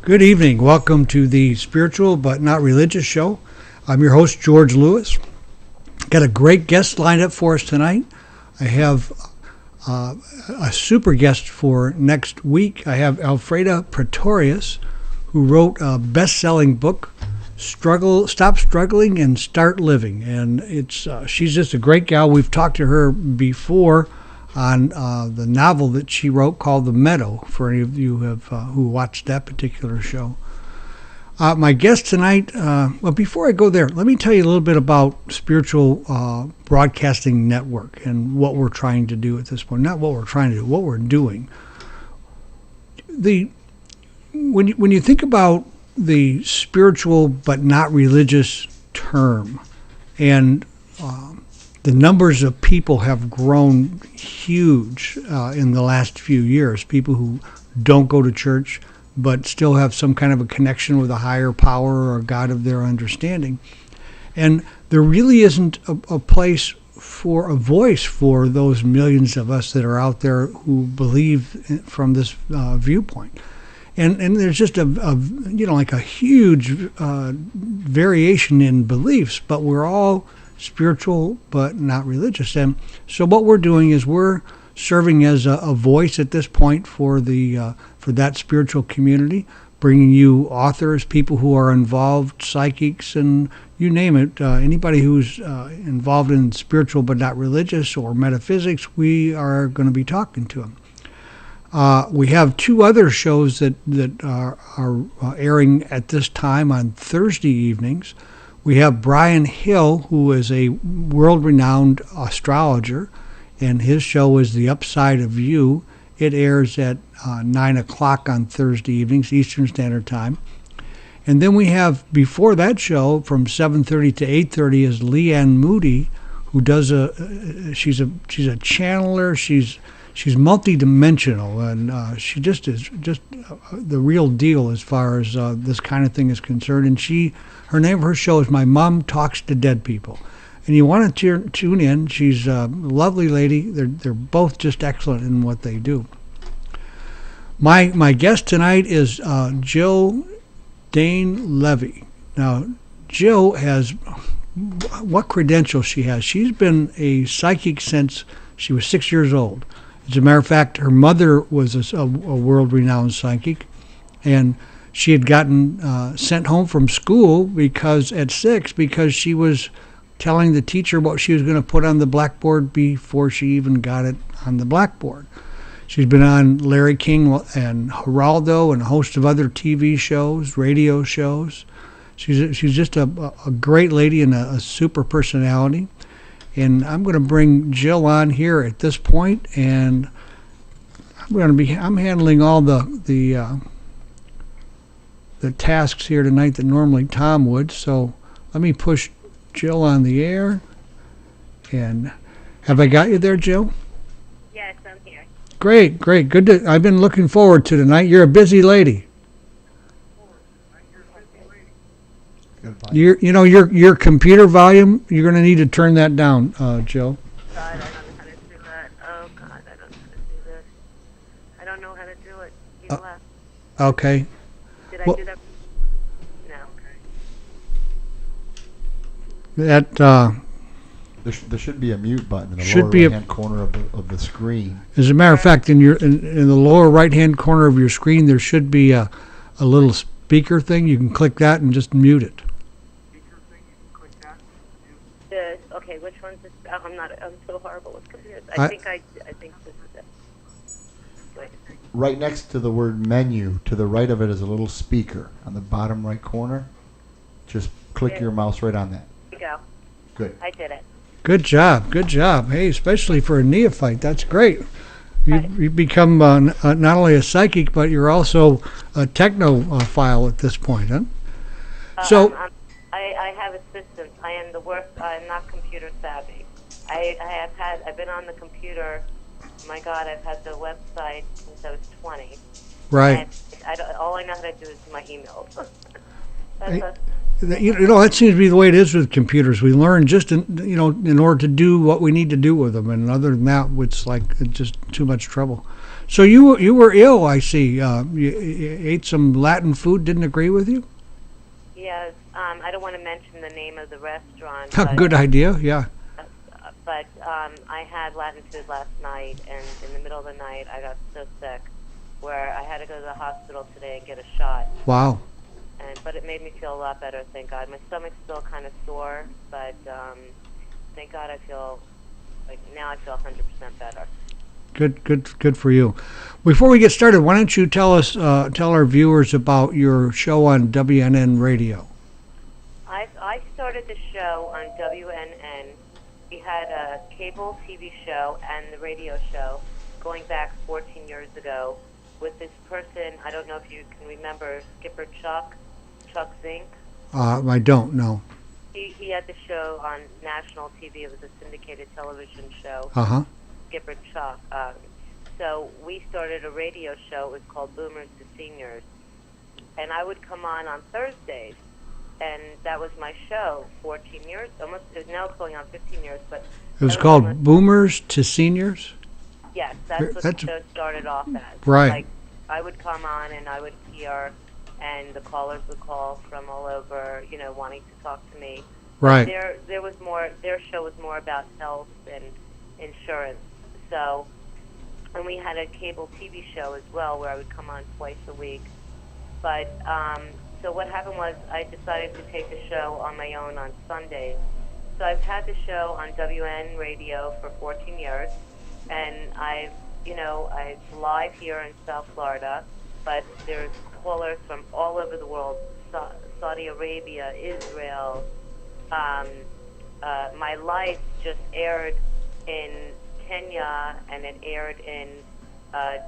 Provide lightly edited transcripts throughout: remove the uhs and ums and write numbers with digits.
Good evening. Welcome to the Spiritual But Not Religious Show. I'm your host, George Lewis. Got a great guest lined up for us tonight. I have a super guest for next week. I have Alfreda Pretorius, who wrote a best-selling book, Stop Struggling and Start Living. And she's just a great gal. We've talked to her before on the novel that she wrote called The Meadow, for any of you who watched that particular show. My guest tonight, well, before I go there, let me tell you a little bit about Spiritual Broadcasting Network and what we're trying to do at this point. Not what we're trying to do, what we're doing. When you think about the spiritual but not religious term, and the numbers of people have grown huge in the last few years. People who don't go to church but still have some kind of a connection with a higher power or God of their understanding. And there really isn't a place for a voice for those millions of us that are out there who believe from this viewpoint. And there's just like a huge variation in beliefs, but we're all spiritual but not religious. And so what we're doing is we're serving as a voice at this point for that spiritual community, bringing you authors, people who are involved, psychics, and you name it, anybody who's involved in spiritual but not religious or metaphysics, we are going to be talking to them. We have two other shows that are airing at this time on Thursday evenings. We have Brian Hill, who is a world-renowned astrologer, and his show is The Upside of You. It airs at 9 o'clock on Thursday evenings, Eastern Standard Time. And then we have, before that show, from 7:30 to 8:30, is Leanne Moody, who does she's a channeler. She's multidimensional, and she just is the real deal as far as this kind of thing is concerned. And her name of her show is My Mom Talks to Dead People. And you want to tune in. She's a lovely lady. They're both just excellent in what they do. My guest tonight is Jill Dahne Levy. Now, Jill has what credentials she has. She's been a psychic since she was 6 years old. As a matter of fact, her mother was a world-renowned psychic, and she had gotten sent home from school at 6 because she was telling the teacher what she was going to put on the blackboard before she even got it on the blackboard. She's been on Larry King and Geraldo and a host of other TV shows, radio shows. She's just a great lady and a super personality. And I'm going to bring Jill on here at this point, and I'm handling all the tasks here tonight that normally Tom would. So let me push Jill on the air. And have I got you there, Jill? Yes, I'm here. Great. Good. I've been looking forward to tonight. You're a busy lady. Your computer volume, you're going to need to turn that down, Jill. God, I don't know how to do that. Oh, God, I don't know how to do this. I don't know how to do it. You left. Okay. Did I do that? No. That there should be a mute button in the lower right-hand corner of the screen. As a matter of fact, in the lower right-hand corner of your screen, there should be a little speaker thing. You can click that and just mute it. Okay, which one's this? I'm so horrible with computers. I think this is it. Wait. Right next to the word menu, to the right of it is a little speaker on the bottom right corner. Just click your mouse right on that. There you go. Good. I did it. Good job. Hey, especially for a neophyte, that's great. You become not only a psychic, but you're also a technophile at this point, huh? I have assistance. I am I'm not computer savvy. I've been on the computer. My God, I've had the website since I was 20. Right. And all I know how to do is my emails. That seems to be the way it is with computers. We learn just in order to do what we need to do with them, and other than that, it's like just too much trouble. So you were ill, I see. You ate some Latin food, didn't agree with you? Yes, I don't want to mention the name of the restaurant, Good idea, yeah. but I had Latin food last night, and in the middle of the night, I got so sick where I had to go to the hospital today and get a shot. Wow. But it made me feel a lot better, thank God. My stomach's still kind of sore, but thank God I feel like now I feel 100% better. Good for you. Before we get started, why don't you tell our viewers about your show on WNN Radio? I started the show on WNN. We had a cable TV show and the radio show going back 14 years ago with this person. I don't know if you can remember Skipper Chuck Zink. I don't know. He had the show on national TV. It was a syndicated television show. Uh-huh. Skipper Chuck. So we started a radio show. It was called Boomers to Seniors. And I would come on Thursdays. And that was my show, 14 years. Almost, now it's going on 15 years. But it was called Boomers to Seniors? Yes, that's what the show started off as. Right. Like, I would come on and I would hear, and the callers would call from all over, wanting to talk to me. Right. There was more. Their show was more about health and insurance. So, and we had a cable TV show as well where I would come on twice a week. But so what happened was I decided to take the show on my own on Sundays. So I've had the show on WN Radio for 14 years, and I'm live here in South Florida, but there's callers from all over the world, Saudi Arabia, Israel. My life just aired in Kenya, and it aired in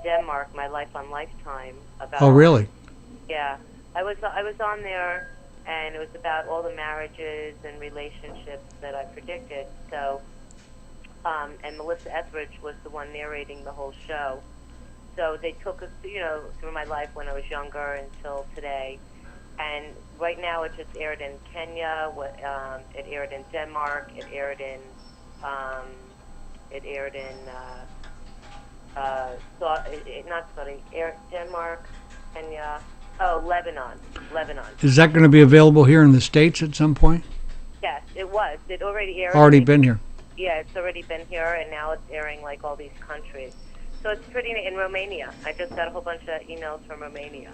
Denmark, my life on Lifetime. Oh, really? Yeah. I was on there, and it was about all the marriages and relationships that I predicted. So, and Melissa Etheridge was the one narrating the whole show. So they took us, through my life when I was younger until today. And right now it just aired in Kenya. It aired in Denmark. It aired in Denmark, Kenya. Oh, Lebanon. Is that going to be available here in the States at some point? Yes, it was. It already aired. Already been here. Yeah, it's already been here, and now it's airing like all these countries. So it's pretty in Romania. I just got a whole bunch of emails from Romania.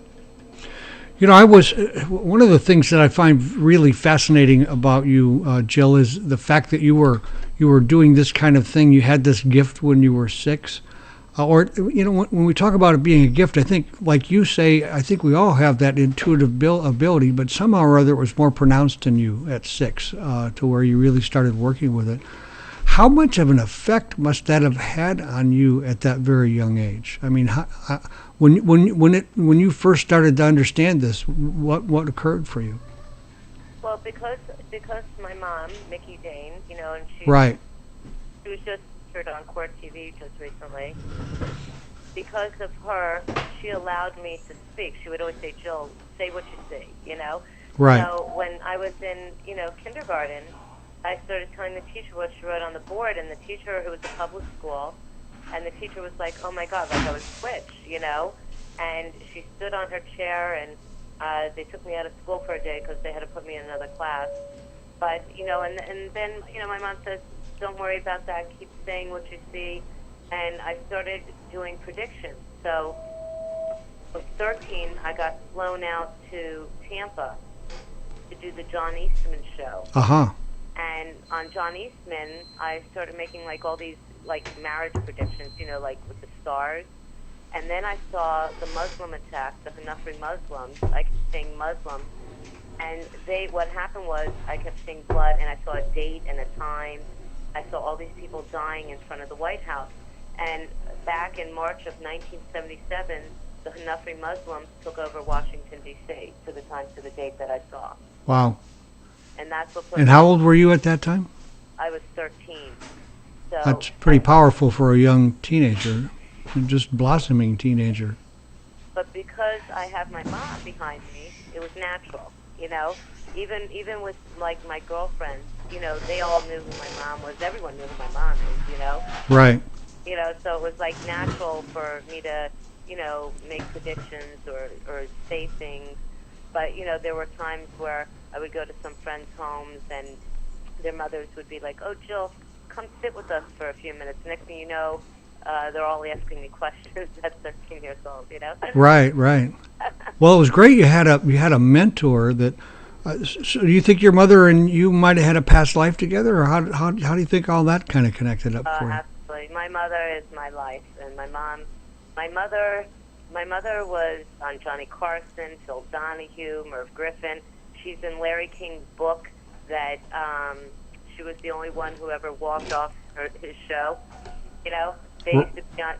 I was one of the things that I find really fascinating about you, Jill, is the fact that you were doing this kind of thing. You had this gift when you were 6. When we talk about it being a gift, I think, like you say, I think we all have that intuitive ability, but somehow or other it was more pronounced in you at 6, to where you really started working with it. How much of an effect must that have had on you at that very young age? I mean, when you first started to understand this, what occurred for you? Well, because my mom, Mickey Dane, and she was just on Court TV just recently. Because of her, she allowed me to speak. She would always say, "Jill, say what you see," Right. So when I was in, kindergarten, I started telling the teacher what she wrote on the board, and the teacher, who was a public school, and the teacher was like, "Oh my God," like I was Twitch, And she stood on her chair, and they took me out of school for a day because they had to put me in another class. But and then my mom says, "Don't worry about that. Keep saying what you see." And I started doing predictions. So at 13, I got flown out to Tampa to do the John Eastman show. Uh-huh. And on John Eastman, I started making like all these like marriage predictions, like with the stars. And then I saw the Muslim attack, the Hanafri Muslims. I kept saying Muslim. And what happened was I kept seeing blood, and I saw a date and a time. I saw all these people dying in front of the White House. And back in March of 1977, the Hanafri Muslims took over Washington, D.C. to the date that I saw. Wow. And that's what. And how old were you at that time? I was 13. So that's pretty powerful for a young teenager, just blossoming teenager. But because I have my mom behind me, it was natural. Even with like my girlfriends, they all knew who my mom was. Everyone knew who my mom is. Right. So it was like natural for me to, make predictions or say things. But, there were times where I would go to some friends' homes and their mothers would be like, "Oh, Jill, come sit with us for a few minutes." Next thing you know, they're all asking me questions at 13 years old. Right, right. Well, it was great. You had a mentor that. So do you think your mother and you might have had a past life together, or how do you think all that kind of connected up for you? Absolutely. My mother is my life, and my mother was on Johnny Carson, Phil Donahue, Merv Griffin. She's in Larry King's book that she was the only one who ever walked off his show. They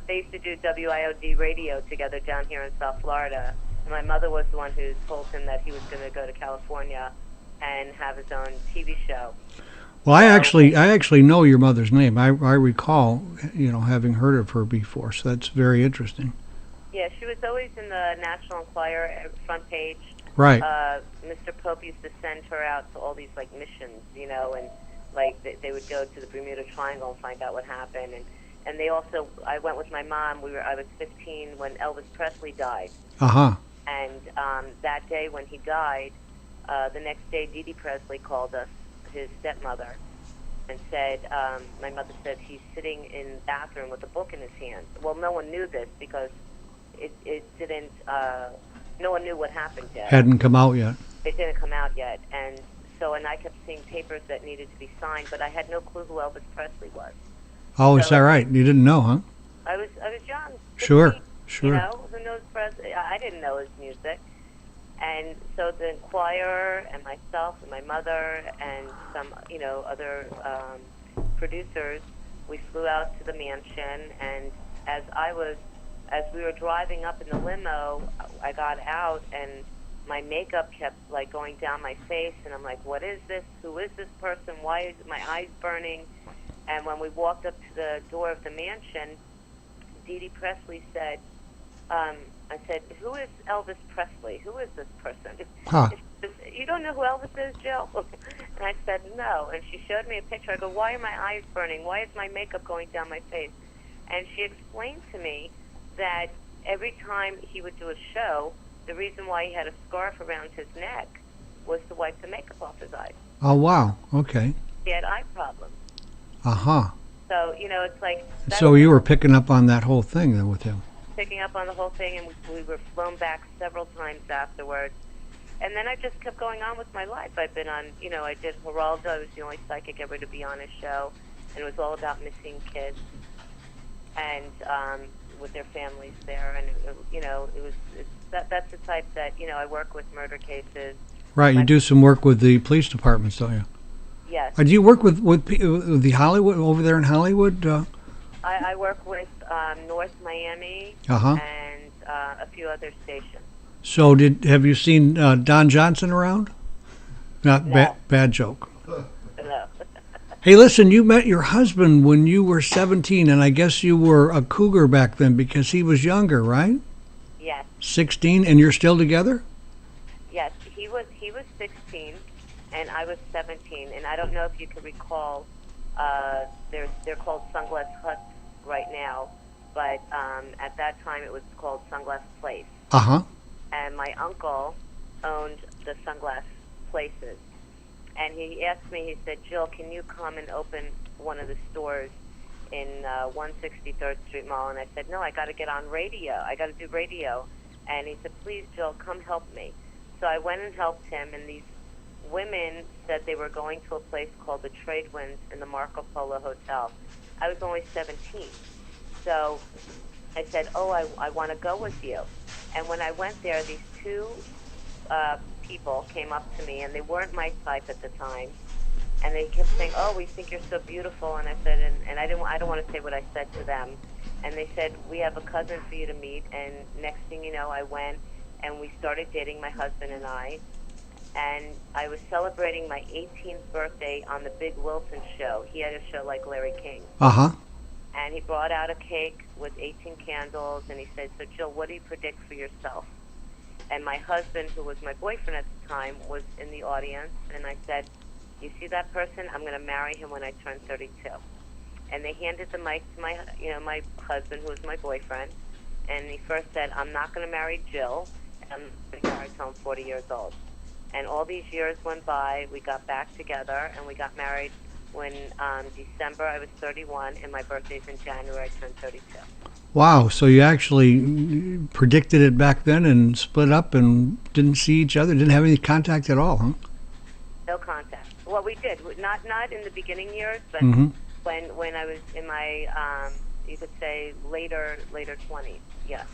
used to do WIOD radio together down here in South Florida. And my mother was the one who told him that he was going to go to California and have his own TV show. Well, I actually know your mother's name. I recall, having heard of her before. So that's very interesting. Yeah, she was always in the National Enquirer front page. Right. Mr. Pope used to send her out to all these missions, and they would go to the Bermuda Triangle and find out what happened. And they also, I went with my mom. I was 15 when Elvis Presley died. Uh-huh. And that day when he died, the next day Dee Dee Presley called us, his stepmother, and said, my mother said he's sitting in the bathroom with a book in his hand. Well, no one knew this because it didn't, no one knew what happened yet. Hadn't come out yet. It didn't come out yet. And I kept seeing papers that needed to be signed, but I had no clue who Elvis Presley was. Oh, is that right? You didn't know, huh? I was young. 15, Sure. who knows Presley? I didn't know his music. And so the Enquirer and myself and my mother and some, other producers, we flew out to the mansion. And as we were driving up in the limo, I got out and my makeup kept going down my face. And I'm like, what is this? Who is this person? Why is my eyes burning? And when we walked up to the door of the mansion, Dee Dee Presley said, I said, who is Elvis Presley? Who is this person? Huh. She says, you don't know who Elvis is, Jill? And I said, no. And she showed me a picture. I go, why are my eyes burning? Why is my makeup going down my face? And she explained to me that every time he would do a show, the reason why he had a scarf around his neck was to wipe the makeup off his eyes. Oh, wow. Okay. He had eye problems. Uh-huh. So, it's like... So you were picking up on that whole thing then with him? Picking up on the whole thing, and we were flown back several times afterwards. And then I just kept going on with my life. I've been on, I did Geraldo. I was the only psychic ever to be on his show. And it was all about missing kids and with their families there. And, that's the type that, I work with murder cases. Right. You do some work with the police departments, don't you? Yes. Do you work with the Hollywood, over there in Hollywood? I work with North Miami Uh-huh. and a few other stations. So have you seen Don Johnson around? Not No. Bad joke. No. Hey, listen, you met your husband when you were 17, and I guess you were a cougar back then because he was younger, right? Yes. 16, and you're still together? Yes. He was 16, and I was 17. And I don't know if you can recall. They're called Sunglass Huts right now, but at that time it was called Sunglass Place. Uh-huh. And my uncle owned the Sunglass Places. And he asked me, he said, Jill, can you come and open one of the stores in 163rd Street Mall? And I said, no, I got to get on radio. I got to do radio. And he said, please, Jill, come help me. So I went and helped him, and these women said they were going to a place called the Trade Winds in the Marco Polo Hotel. I was only 17. So I said, oh, I want to go with you. And when I went there, these two people came up to me, and they weren't my type at the time. And they kept saying, oh, we think you're so beautiful. And I said, and I don't want to say what I said to them. And they said, we have a cousin for you to meet. And next thing you know, I went, and we started dating, my husband and I. And I was celebrating my 18th birthday on the Big Wilson show. He had a show like Larry King. Uh-huh. And he brought out a cake with 18 candles, and he said, so, Jill, what do you predict for yourself? And my husband, who was my boyfriend at the time, was in the audience, and I said, you see that person? I'm going to marry him when I turn 32. and they handed the mic to my husband, who was my boyfriend, and he first said, "I'm not going to marry Jill, and I'm going to marry till I'm 40 years old." And all these years went by. We got back together, and we got married when December I was 31, and my birthday's in January. I turned 32. Wow. So you actually predicted it back then and split up and didn't see each other, didn't have any contact at all, huh? No contact. Well, we did. Not in the beginning years, but Mm-hmm. when I was in my, you could say, later 20s, yes.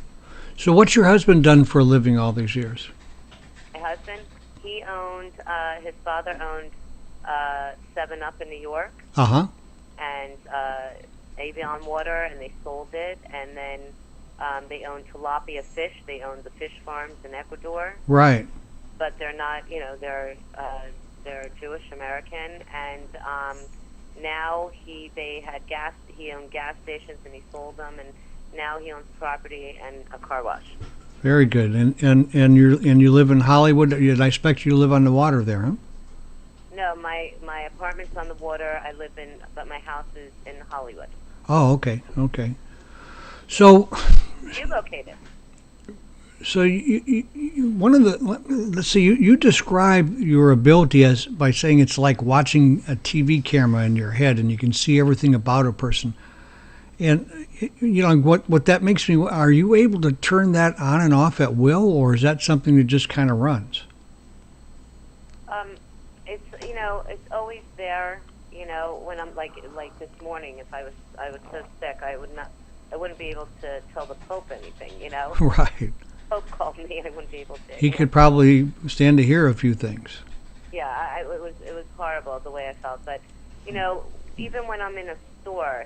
So what's your husband done for a living all these years? My husband, he owned, his father owned 7-Up in New York Uh-huh. and Avion Water, and they sold it. And then they owned tilapia fish. They owned the fish farms in Ecuador. Right. But they're not, they're Jewish American. And now he owned gas stations, and he sold them. And now he owns property and a car wash. Very good. And you live in Hollywood. And I expect you live on the water there, huh? No, my apartment's on the water. But my house is in Hollywood. Oh, okay. So You located? So one of the, let's see, you describe your ability as by saying it's like watching a TV camera in your head, and you can see everything about a person. And what that makes me, are you able to turn that on and off at will, or is that something that just kind of runs? It's always there. When I'm like this morning, if I was so sick, I wouldn't be able to tell the Pope anything. Right. Pope called me, I wouldn't be able to. He could probably stand to hear a few things. Yeah, it was horrible the way I felt. But even when I'm in a store,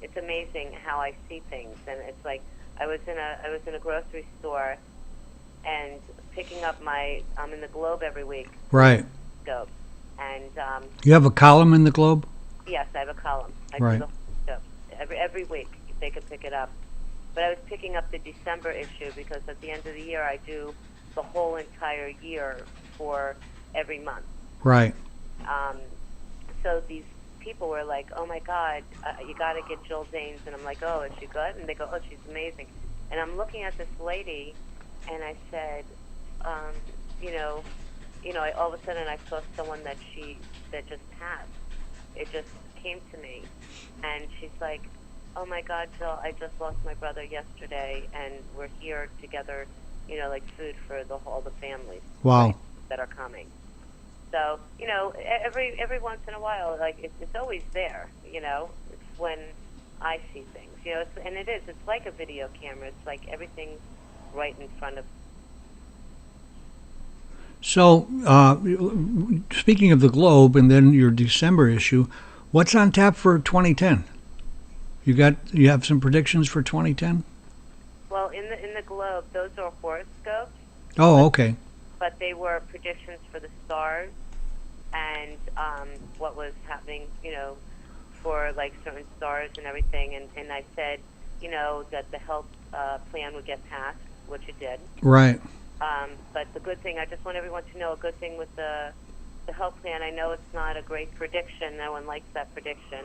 it's amazing how I see things. And it's like I was in a grocery store and picking up I'm in the Globe every week. Right. Scope. And you have a column in the Globe? yes, I have a column. I Right. do the scope. Every week they could pick it up. But I was picking up the December issue because at the end of the year I do the whole entire year for every month. Right. So these people were like, "Oh my God, you got to get Jill Dane's," and I'm like, "Oh, is she good?" And they go, "Oh, she's amazing." And I'm looking at this lady, and I said, all of a sudden I saw someone that just passed. It just came to me, and she's like, "Oh my God, Jill, I just lost my brother yesterday, and we're here together, like food for all the families Wow. right, that are coming." So, every once in a while, like it's always there. It's when I see things. It's like a video camera. It's like everything's right in front of. So, speaking of the Globe and then your December issue, what's on tap for 2010? You have some predictions for 2010? Well, in the Globe, those are horoscopes. Oh, okay. But they were predictions for the stars and what was happening, for like certain stars and everything. And I said, that the health plan would get passed, which it did. Right. But the good thing, I just want everyone to know, a good thing with the health plan, I know it's not a great prediction. No one likes that prediction.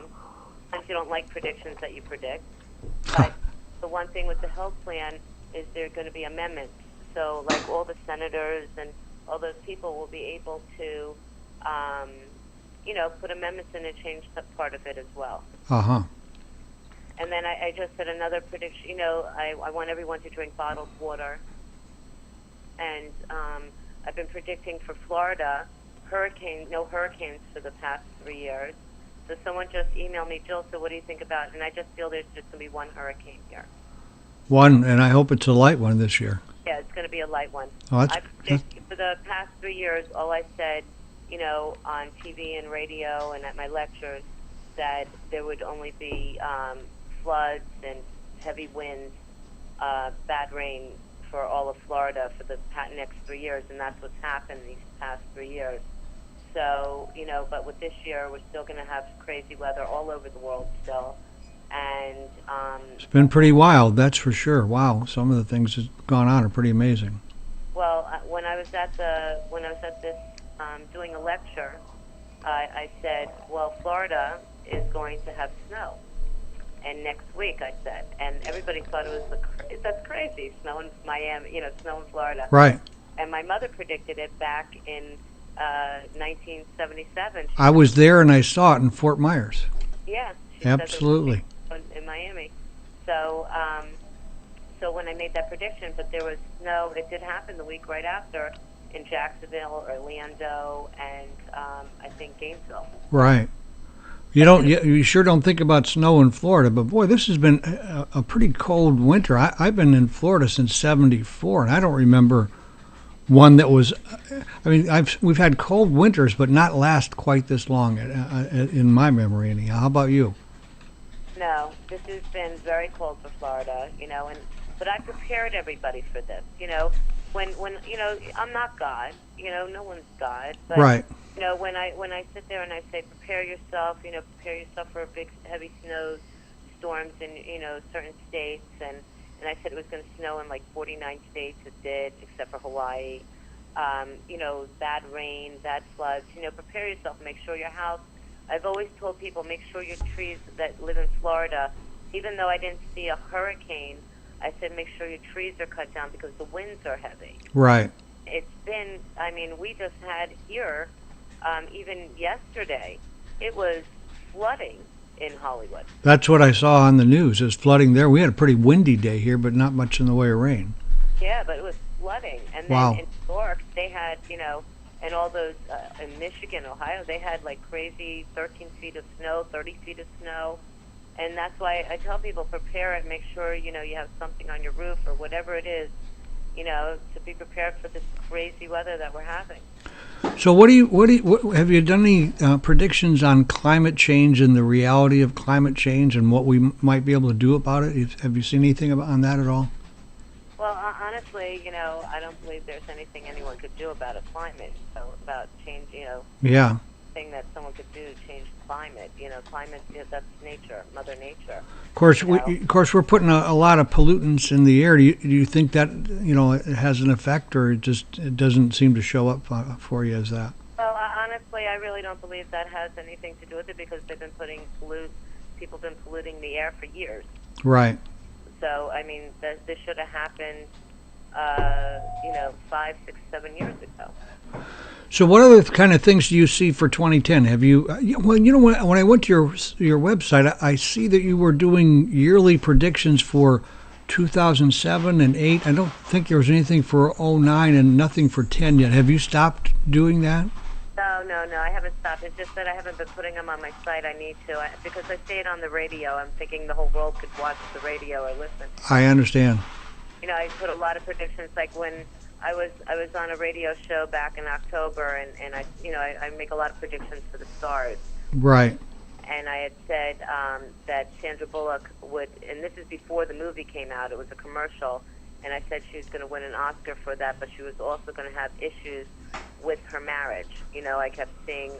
Sometimes you don't like predictions that you predict. But the one thing with the health plan is there are going to be amendments. So, like all the senators and all those people will be able to, put amendments in and change that part of it as well. Uh-huh. And then I just said another prediction. I want everyone to drink bottled water. And I've been predicting for Florida, no hurricanes for the past 3 years. So someone just emailed me, "Jill, so what do you think about it?" And I just feel there's just going to be one hurricane here. One, and I hope it's a light one this year. Yeah, it's going to be a light one. Oh, For the past 3 years, all I said, on TV and radio and at my lectures, that there would only be floods and heavy winds, bad rain for all of Florida for the next 3 years, and that's what's happened these past 3 years. So, but with this year, we're still going to have crazy weather all over the world still. And it's been pretty wild, that's for sure. Wow, some of the things that's gone on are pretty amazing. well, when I was at this doing a lecture, I said, well, Florida is going to have snow. And next week, I said, and everybody thought it was that's crazy, snow in Miami, snow in Florida. Right. And my mother predicted it back in 1977. I was there and I saw it in Fort Myers. Yeah. Absolutely. Said in Miami. So, so when I made that prediction, but there was snow, it did happen the week right after in Jacksonville, Orlando, and I think Gainesville. Right. You sure don't think about snow in Florida, but boy, this has been a pretty cold winter. I've been in Florida since '74, and I don't remember one that was. I mean, we've had cold winters, but not last quite this long in my memory. Anyhow, how about you? No, this has been very cold for Florida, but I prepared everybody for this. When I'm not God, no one's God, but right. When I sit there and I say prepare yourself for a big heavy snow storms in certain states, and I said it was going to snow in like 49 states. It did, except for Hawaii. Bad rain, bad floods. Prepare yourself. Make sure your house. I've always told people make sure your trees that live in Florida, even though I didn't see a hurricane, I said make sure your trees are cut down because the winds are heavy. Right. It's been. We just had here. Even yesterday, it was flooding in Hollywood. That's what I saw on the news. It was flooding there. We had a pretty windy day here, but not much in the way of rain. Yeah, but it was flooding. And then wow. in New York, they had, and all those, in Michigan, Ohio, they had like crazy 13 feet of snow, 30 feet of snow. And that's why I tell people prepare it, make sure, you have something on your roof or whatever it is, to be prepared for this crazy weather that we're having. So what have you done any predictions on climate change and the reality of climate change and what we might be able to do about it? Have you seen anything on that at all? Well, honestly, I don't believe there's anything anyone could do about a climate, about change, Yeah. thing that someone could do to change climate. Climate, that's nature, Mother Nature. Of course, we're putting a lot of pollutants in the air. Do you think that it has an effect, or it doesn't seem to show up for you as that? Well, honestly, I really don't believe that has anything to do with it because they've been people have been polluting the air for years. Right. So this should have happened, 5, 6, 7 years ago. So what other kind of things do you see for 2010? Have you, when I went to your website, I see that you were doing yearly predictions for 2007 and 8. I don't think there was anything for 09 and nothing for 10 yet. Have you stopped doing that? No, I haven't stopped. It's just that I haven't been putting them on my site. I need to, because I say it on the radio. I'm thinking the whole world could watch the radio or listen. I understand. I put a lot of predictions, like when I was on a radio show back in October, and I make a lot of predictions for the stars. Right. And I had said that Sandra Bullock would, and this is before the movie came out. It was a commercial, and I said she was going to win an Oscar for that, but she was also going to have issues with her marriage. I kept seeing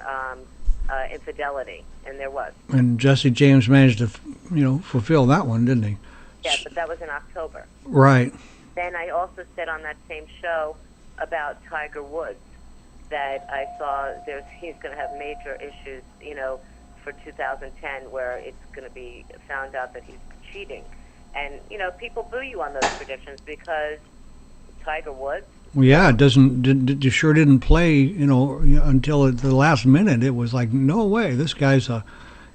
infidelity, and there was. And Jesse James managed to, fulfill that one, didn't he? Yeah, but that was in October. Right. Then I also said on that same show about Tiger Woods that I saw he's going to have major issues, for 2010, where it's going to be found out that he's cheating. And, people boo you on those predictions because Tiger Woods. Well, yeah, it sure didn't play, until the last minute. It was like, no way, this guy's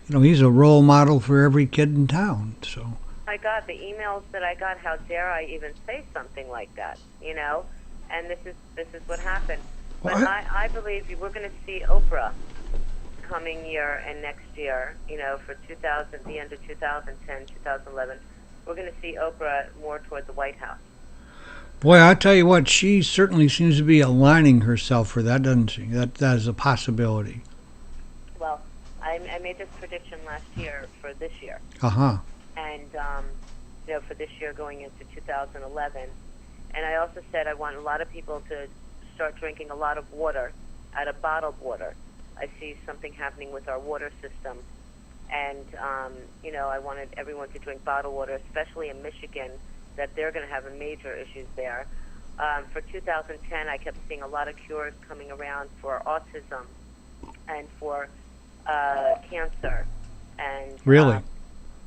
he's a role model for every kid in town, so. My God, the emails that I got, how dare I even say something like that, And this is what happened. But I believe we're going to see Oprah coming year and next year, for the end of 2010, 2011. We're going to see Oprah more toward the White House. Boy, I tell you what, she certainly seems to be aligning herself for that, doesn't she? That is a possibility. Well, I made this prediction last year for this year. Uh-huh. And, for this year going into 2011. And I also said I want a lot of people to start drinking a lot of water out of bottled water. I see something happening with our water system. And, I wanted everyone to drink bottled water, especially in Michigan, that they're going to have major issues there. For 2010, I kept seeing a lot of cures coming around for autism and for cancer and Really?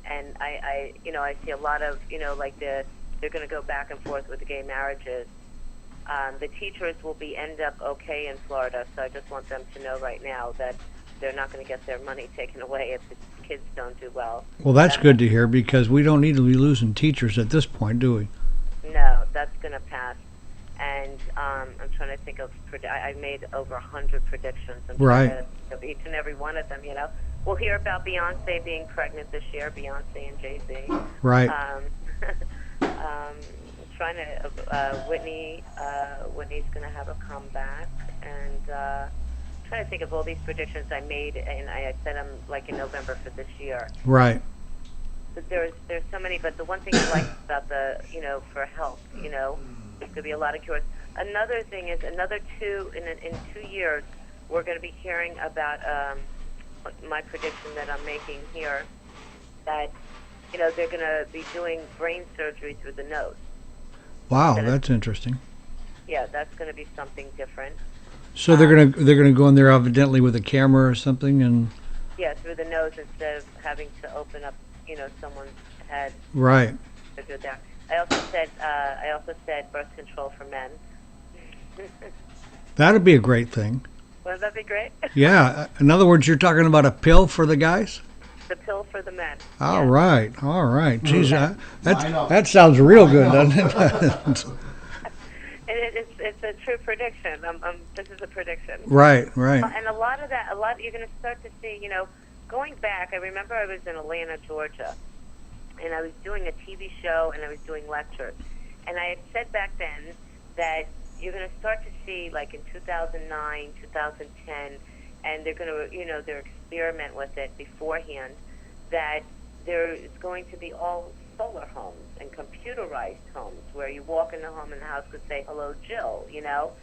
and I I see a lot of like they're going to go back and forth with the gay marriages. The teachers will end up okay in Florida, so I just want them to know right now that they're not going to get their money taken away if the kids don't do well. Well, that's good to hear, because we don't need to be losing teachers at this point, do we? No, that's going to pass. And I'm trying to think of, I made over 100 predictions. I'm Right. trying to think of each and every one of them, We'll hear about Beyonce being pregnant this year, Beyonce and Jay-Z. Right. Trying to, Whitney's going to have a comeback. And trying to think of all these predictions I made, and I said them like in November for this year. Right. But there's so many, but the one thing I like about the, for health, there's going to be a lot of cures. Another thing is in 2 years, we're going to be hearing about my prediction that I'm making here, that, they're going to be doing brain surgery through the nose. Wow, that's interesting. Yeah, that's going to be something different. So they're gonna go in there evidently with a camera or something, and yeah, through the nose instead of having to open up, someone's head. right. To do that. I also said birth control for men. That'd be a great thing. Wouldn't that be great? Yeah. In other words, you're talking about a pill for the guys? The pill for the men. All Yeah. right. All right. Geez, I know. that sounds real good, doesn't it? It's a true prediction. This is a prediction. Right. Right. And a lot you're going to start to see, going back, I remember I was in Atlanta, Georgia, and I was doing a TV show and I was doing lectures. And I had said back then that you're going to start to see, like in 2009, 2010, and they're going to, they're experiment with it beforehand, that there is going to be all solar homes and computerized homes where you walk in the home and the house could say, hello, Jill,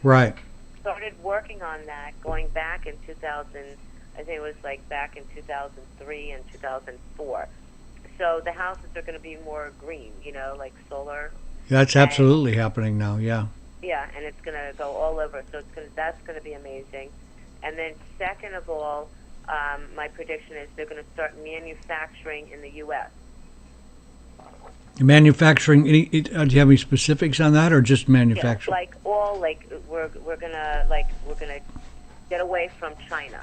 Right. Started working on that going back in 2000, I think it was like back in 2003 and 2004. So the houses are going to be more green, like solar. That's absolutely happening now. Yeah. Yeah, and it's going to go all over. So that's going to be amazing. And then second of all, my prediction is they're going to start manufacturing in the U.S. Manufacturing. Do you have any specifics on that, or just manufacturing? We're gonna get away from China.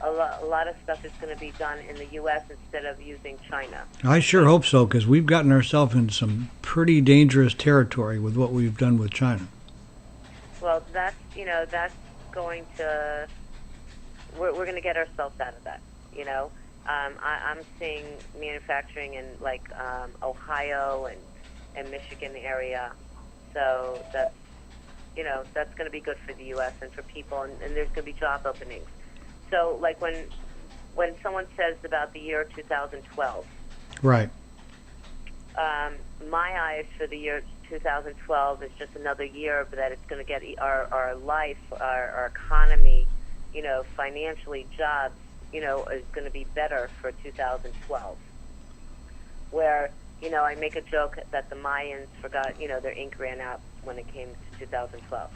A lot of stuff is going to be done in the U.S. instead of using China. I sure hope so, because we've gotten ourselves in some pretty dangerous territory with what we've done with China. Well, that's going to. We're going to get ourselves out of that. I'm seeing manufacturing in Ohio and Michigan area, so that's going to be good for the U.S. and for people, and there's going to be job openings. So like when someone says about the year 2012, Right. My eyes for the year 2012 is just another year, but that it's going to get our life, our economy, financially, jobs, is going to be better for 2012. Where, I make a joke that the Mayans forgot, their ink ran out when it came to 2012.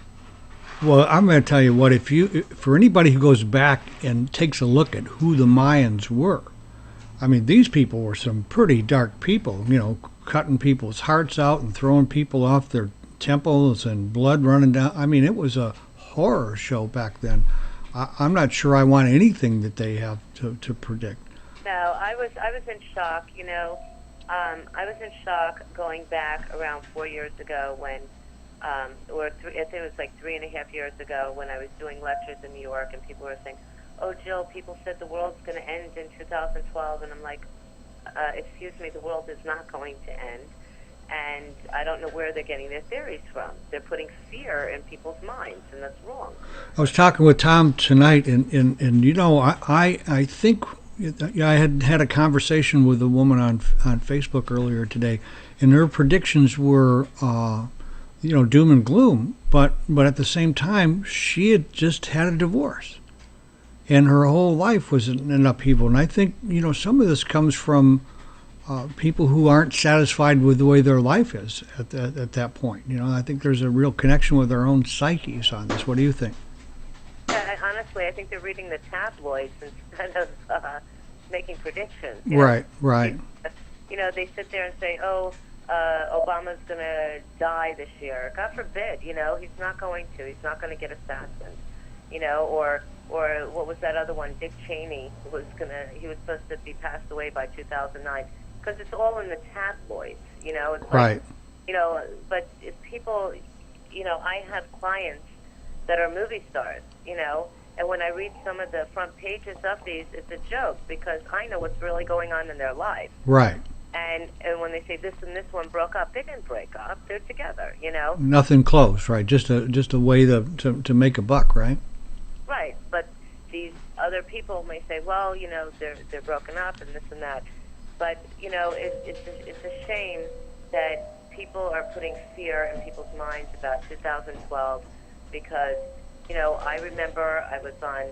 Well, I'm going to tell you what, for anybody who goes back and takes a look at who the Mayans were, I mean, these people were some pretty dark people, cutting people's hearts out and throwing people off their temples and blood running down. I mean, it was a horror show back then. I'm not sure I want anything that they have to predict. No, I was in shock, I was in shock going back around 4 years ago when, I think it was like 3.5 years ago when I was doing lectures in New York and people were saying, oh, Jill, people said the world's going to end in 2012. And I'm like, excuse me, the world is not going to end. And I don't know where they're getting their theories from. They're putting fear in people's minds, and that's wrong. I was talking with Tom tonight, and I think I had a conversation with a woman on Facebook earlier today, and her predictions were, doom and gloom. But at the same time, she had just had a divorce, and her whole life was an upheaval. And I think some of this comes from people who aren't satisfied with the way their life is at that point. I think there's a real connection with their own psyches on this. What do you think? Honestly, I think they're reading the tabloids instead of making predictions. Right, right. You know, they sit there and say, "Oh, Obama's going to die this year." God forbid. You know, he's not going to. He's not going to get assassinated. You know, or what was that other one? Dick Cheney he was supposed to be passed away by 2009, because it's all in the tabloids. You know, it's Right. like, you know, but if people, you know, I have clients that are movie stars, you know, and when I read some of the front pages of these, it's a joke, because I know what's really going on in their life. Right. And when they say this and this one broke up, they didn't break up. They're together, you know. Nothing close, right? Just a way to make a buck, right? Right. But these other people may say, well, you know, they're broken up and this and that. But, you know, it's a shame that people are putting fear in people's minds about 2012, because, you know, I remember I was on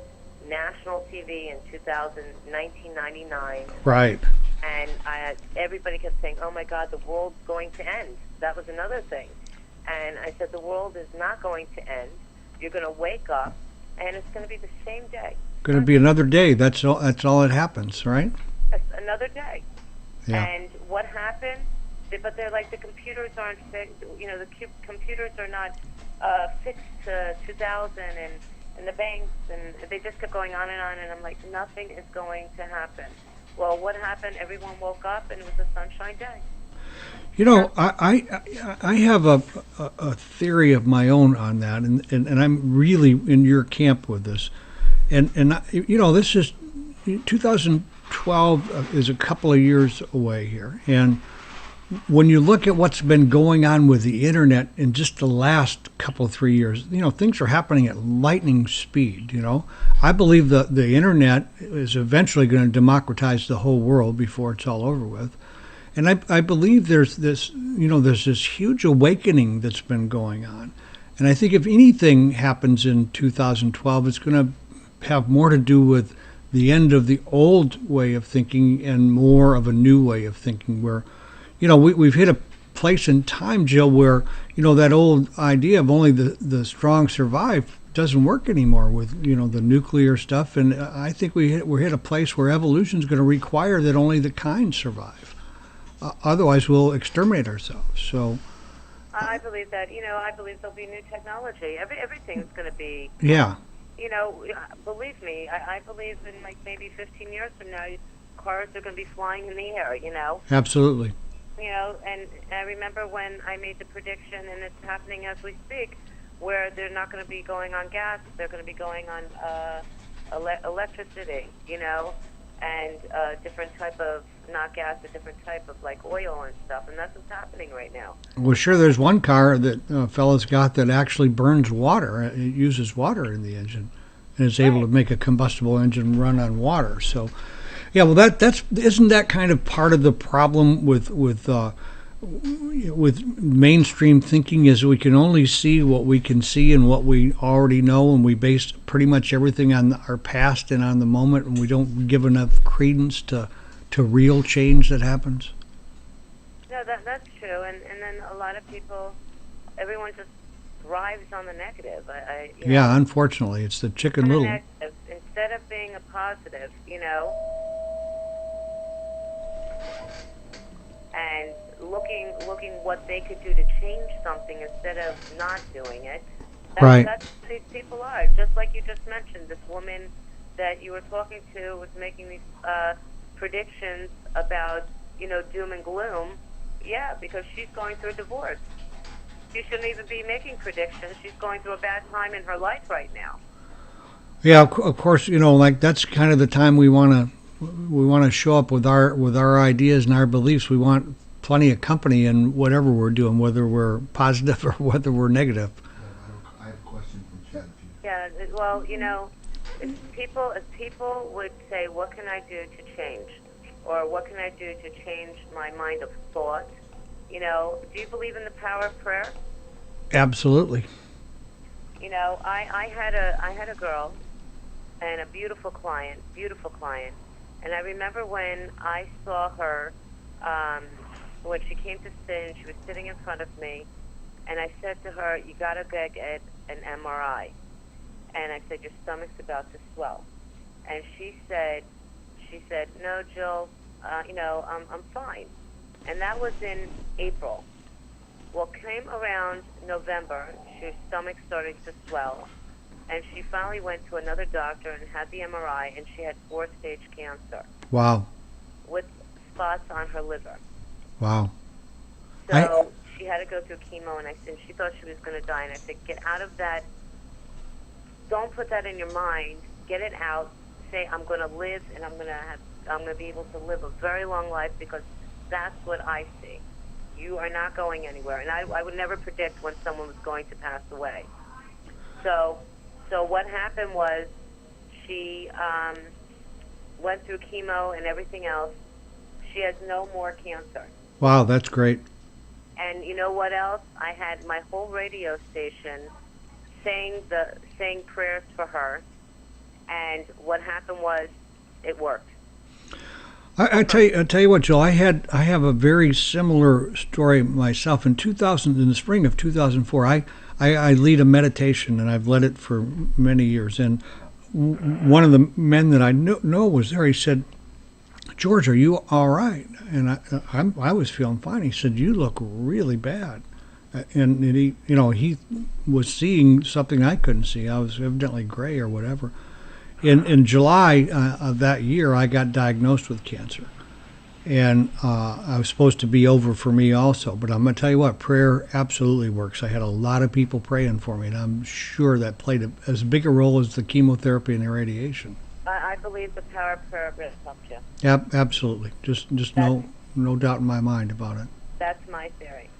national TV in 1999. Right. And everybody kept saying, oh, my God, the world's going to end. That was another thing. And I said, the world is not going to end. You're going to wake up, and it's going to be the same day. Going to be another day. That's all that happens, right? It's another day. Yeah. And what happened? But they're like, the computers aren't fixed. You know, the computers are not fixed to 2000, and the banks, and they just kept going on. And I'm like, nothing is going to happen. Well, what happened? Everyone woke up, and it was a sunshine day. You know, I have a theory of my own on that, and I'm really in your camp with this. And you know, this is 2012 is a couple of years away here, and when you look at what's been going on with the internet in just the last couple of 3 years, you know, things are happening at lightning speed. You know, I believe the internet is eventually going to democratize the whole world before it's all over with. And I believe there's this huge awakening that's been going on. And I think if anything happens in 2012, it's going to have more to do with the end of the old way of thinking and more of a new way of thinking, where, you know, we've hit a place in time, Jill, where, you know, that old idea of only the strong survive doesn't work anymore with, you know, the nuclear stuff. And I think we're hit a place where evolution is going to require that only the kind survive. Otherwise, we'll exterminate ourselves. So, I believe that. You know, I believe there'll be new technology. Everything's going to be. Yeah. You know, believe me, I believe in like maybe 15 years from now, cars are going to be flying in the air. You know. Absolutely. You know, and I remember when I made the prediction, and it's happening as we speak, where they're not going to be going on gas; they're going to be going on electricity. You know, and different type of, not gas, a different type of like oil and stuff, and that's what's happening right now. Well, sure, there's one car that fellas got that actually burns water. It uses water in the engine, and is able to make a combustible engine run on water. So, yeah, well, that's isn't that kind of part of the problem with mainstream thinking, is we can only see what we can see and what we already know, and we base pretty much everything on our past and on the moment, and we don't give enough credence to real change that happens. No, that's true, and then a lot of people, everyone just thrives on the negative. Yeah, unfortunately, it's the Chicken Little. Negative, instead of being a positive, you know, and looking what they could do to change something instead of not doing it. That's what these people are. Just like you just mentioned, this woman that you were talking to was making these predictions about, you know, doom and gloom. Yeah, because she's going through a divorce. She shouldn't even be making predictions. She's going through a bad time in her life right now. Yeah, of course, you know, like that's kind of the time we want to show up with our ideas and our beliefs. We want plenty of company in whatever we're doing, whether we're positive or whether we're negative. I have a question from Chad. Yeah, well, you know, if people would say, what can I do to change? Or what can I do to change my mind of thought? You know, do you believe in the power of prayer? Absolutely. You know, I had a girl and a beautiful client, and I remember when I saw her, when she came to sit, she was sitting in front of me, and I said to her, you got to get an MRI. And I said, your stomach's about to swell. And she said she said, "No, Jill, I'm fine." And that was in April. Well, came around November, her stomach started to swell, and she finally went to another doctor and had the MRI, and she had 4-stage cancer Wow. with spots on her liver. Wow. So she had to go through chemo, and she thought she was going to die. And I said, get out of that. Don't put that in your mind. Get it out. Say, I'm going to live, and I'm going to be able to live a very long life, because that's what I see. You are not going anywhere. And I would never predict when someone was going to pass away. So what happened was she went through chemo and everything else. She has no more cancer. Wow, that's great. And you know what else? I had my whole radio station saying prayers for her. And what happened was, it worked. I tell you what, Jill. I have a very similar story myself. In the spring of 2004, I lead a meditation, and I've led it for many years. And one of the men that I know was there. He said, "George, are you all right?" And I was feeling fine. He said, "You look really bad." And he was seeing something I couldn't see. I was evidently gray or whatever. In July of that year, I got diagnosed with cancer, and I was supposed to be over for me also. But I'm going to tell you what, prayer absolutely works. I had a lot of people praying for me, and I'm sure that played as big a role as the chemotherapy and the radiation. I believe the power of prayer really helped you. Absolutely. Just no doubt in my mind about it. That's my theory.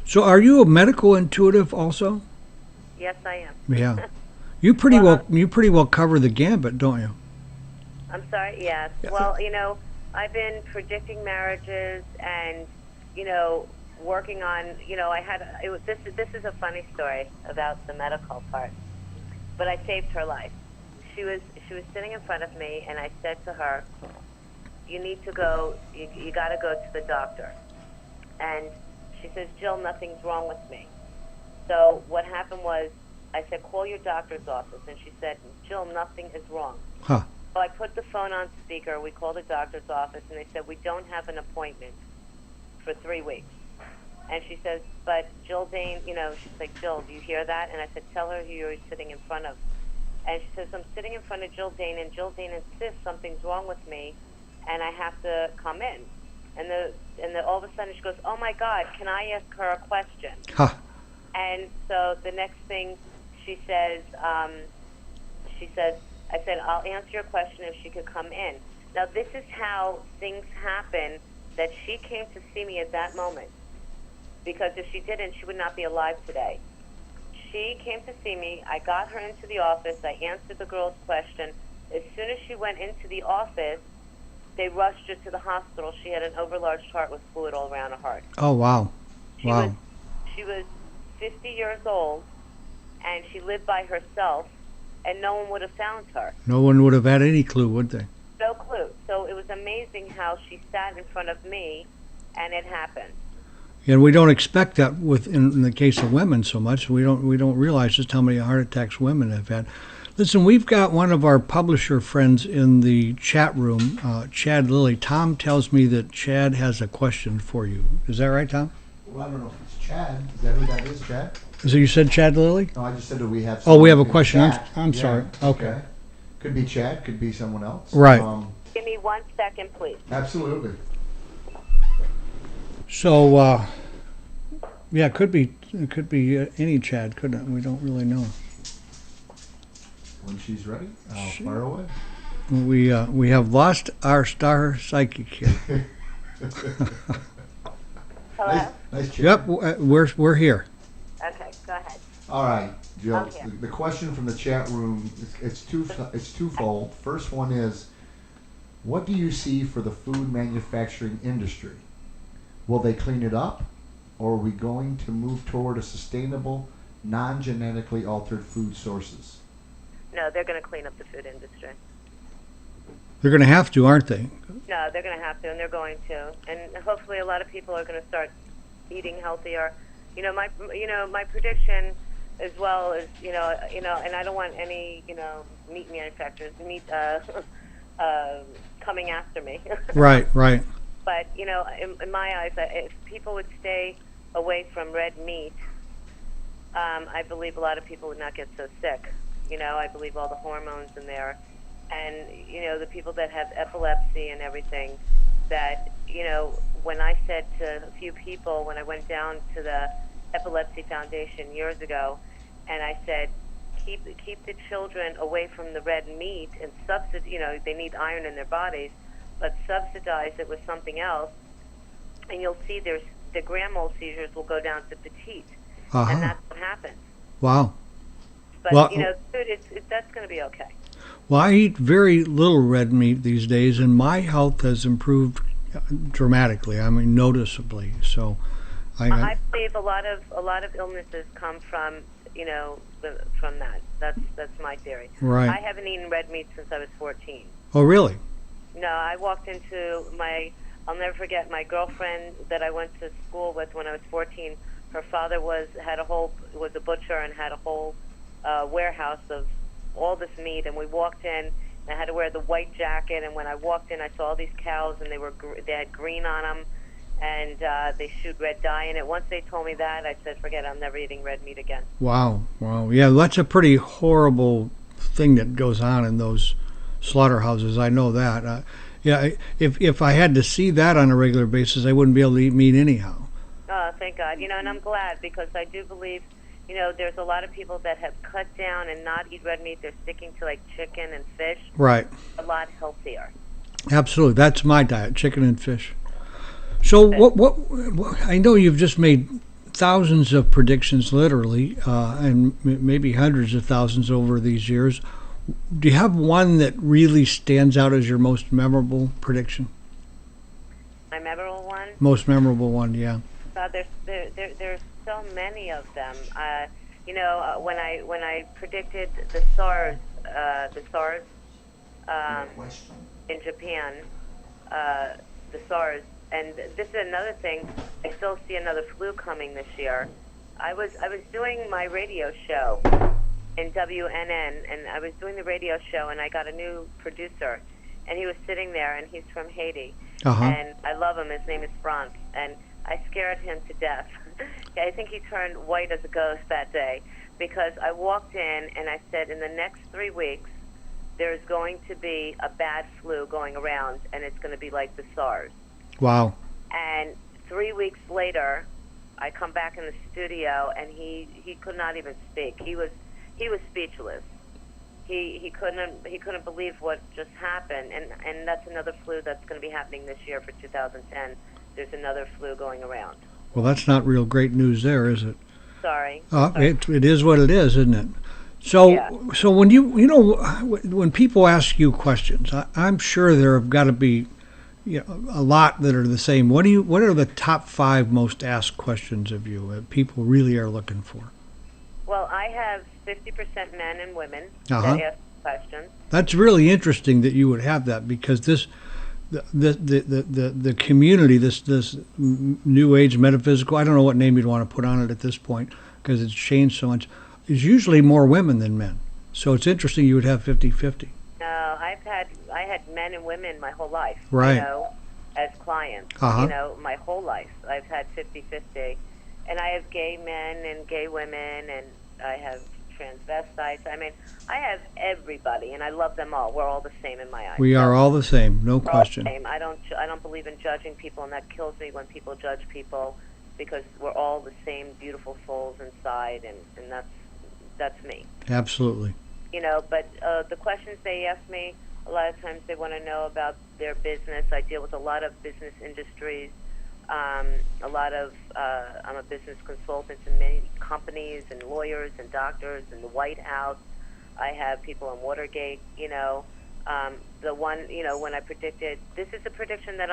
So are you a medical intuitive also? Yes, I am. Yeah. You pretty well cover the gambit, don't you? I'm sorry. Yes. Well, I've been predicting marriages, and working on. This is a funny story about the medical part, but I saved her life. She was sitting in front of me, and I said to her, "You need to go. You got to go to the doctor." And she says, "Jill, nothing's wrong with me." So what happened was, I said, "Call your doctor's office." And she said, "Jill, nothing is wrong." Huh. So I put the phone on speaker. We called the doctor's office, and they said, "We don't have an appointment for 3 weeks." And she says, "But Jill Dane, she's like, Jill, do you hear that?" And I said, "Tell her who you're sitting in front of." And she says, "I'm sitting in front of Jill Dane, and Jill Dane insists something's wrong with me, and I have to come in." And all of a sudden she goes, "Oh my God, can I ask her a question?" Huh. And so the next thing she says, I said, "I'll answer your question if she could come in." Now this is how things happen, that she came to see me at that moment. Because if she didn't, she would not be alive today. She came to see me. I got her into the office. I answered the girl's question. As soon as she went into the office, they rushed her to the hospital. She had an overlarge heart with fluid all around her heart. Oh, wow. Wow. She was 50 years old, and she lived by herself, and no one would have found her. No one would have had any clue, would they? No clue. So it was amazing how she sat in front of me, and it happened. And we don't expect that in the case of women so much. We don't realize just how many heart attacks women have had. Listen, we've got one of our publisher friends in the chat room, Chad Lilly. Tom tells me that Chad has a question for you. Is that right, Tom? Well, I don't know if it's Chad. Is that who that is, Chad? So you said Chad Lilly? No, I just said that we have. Oh, we have a in question. chat. I'm Yeah, sorry. Okay. Could be Chad. Could be someone else. Right. Give me 1 second, please. Absolutely. So, yeah, it could be any Chad, couldn't it? We don't really know. When she's ready, I'll fire away. We have lost our star psychic here. Hello? Nice chat. Yep, we're here. Okay, go ahead. All right, Jill. I'm here. The question from the chat room it's twofold. First one is, what do you see for the food manufacturing industry? Will they clean it up, or are we going to move toward a sustainable, non-genetically altered food sources? No, they're going to clean up the food industry. They're going to have to, aren't they? No, they're going to have to, and they're going to. And hopefully a lot of people are going to start eating healthier. My prediction as well is, and I don't want any, meat manufacturers, coming after me. Right, right. But, in my eyes, if people would stay away from red meat, I believe a lot of people would not get so sick. I believe all the hormones in there. And, the people that have epilepsy and everything, that, when I said to a few people, when I went down to the Epilepsy Foundation years ago, and I said, keep the children away from the red meat and they need iron in their bodies, but subsidize it with something else, and you'll see the grand mal seizures will go down to petite, and that's what happens. Wow. But, Well, food, that's going to be okay. Well, I eat very little red meat these days, and my health has improved dramatically. I mean, noticeably. So, I believe a lot of illnesses come from from that. That's my theory. Right. I haven't eaten red meat since I was 14. Oh, really? No, I walked into I'll never forget my girlfriend that I went to school with when I was 14. Her father was a butcher and had a whole warehouse of all this meat, and we walked in, and I had to wear the white jacket, and when I walked in, I saw all these cows, and they had green on them, and they shoot red dye in it. Once they told me that, I said, forget it, I'm never eating red meat again. Wow. Yeah, that's a pretty horrible thing that goes on in those slaughterhouses. I know that. Yeah, if I had to see that on a regular basis, I wouldn't be able to eat meat anyhow. Oh, thank God. And I'm glad, because I do believe, there's a lot of people that have cut down and not eat red meat. They're sticking to, like, chicken and fish. Right. A lot healthier. Absolutely. That's my diet, chicken and fish. So what I know you've just made thousands of predictions, literally, and maybe hundreds of thousands over these years. Do you have one that really stands out as your most memorable prediction? My memorable one? Most memorable one, yeah. There's so many of them. When I predicted the SARS in Japan, the SARS, and this is another thing. I still see another flu coming this year. I was doing my radio show in WNN, and I was doing the radio show, and I got a new producer, and he was sitting there, and he's from Haiti, and I love him. His name is Franz, and I scared him to death. I think he turned white as a ghost that day, because I walked in and I said, in the next 3 weeks, there's going to be a bad flu going around, and it's going to be like the SARS. Wow. And 3 weeks later, I come back in the studio, and he could not even speak. He was speechless. He couldn't believe what just happened, and that's another flu that's going to be happening this year for 2010. There's another flu going around. Well, that's not real great news there, is it? Sorry. It is what it is, isn't it? So, Yeah. So when when people ask you questions, I'm sure there have got to be a lot that are the same. What are the top 5 most asked questions of you that people really are looking for? Well, I have 50% men and women that ask questions. That's really interesting that you would have that, because the community, this new age metaphysical, I don't know what name you'd want to put on it at this point, because it's changed so much, is usually more women than men. So it's interesting you would have 50-50. No, I had men and women my whole life. Right. As clients. My whole life I've had 50-50, and I have gay men and gay women, and I have transvestites. I mean, I have everybody, and I love them all. We're all the same in my eyes. We are all the same, no We're question. all the same. I don't believe in judging people, and that kills me when people judge people, because we're all the same beautiful souls inside, and that's me. Absolutely. But the questions they ask me, a lot of times they want to know about their business. I deal with a lot of business industries. I'm a business consultant in many companies and lawyers and doctors in the White House. I have people in Watergate. The one, when I predicted, this is a prediction that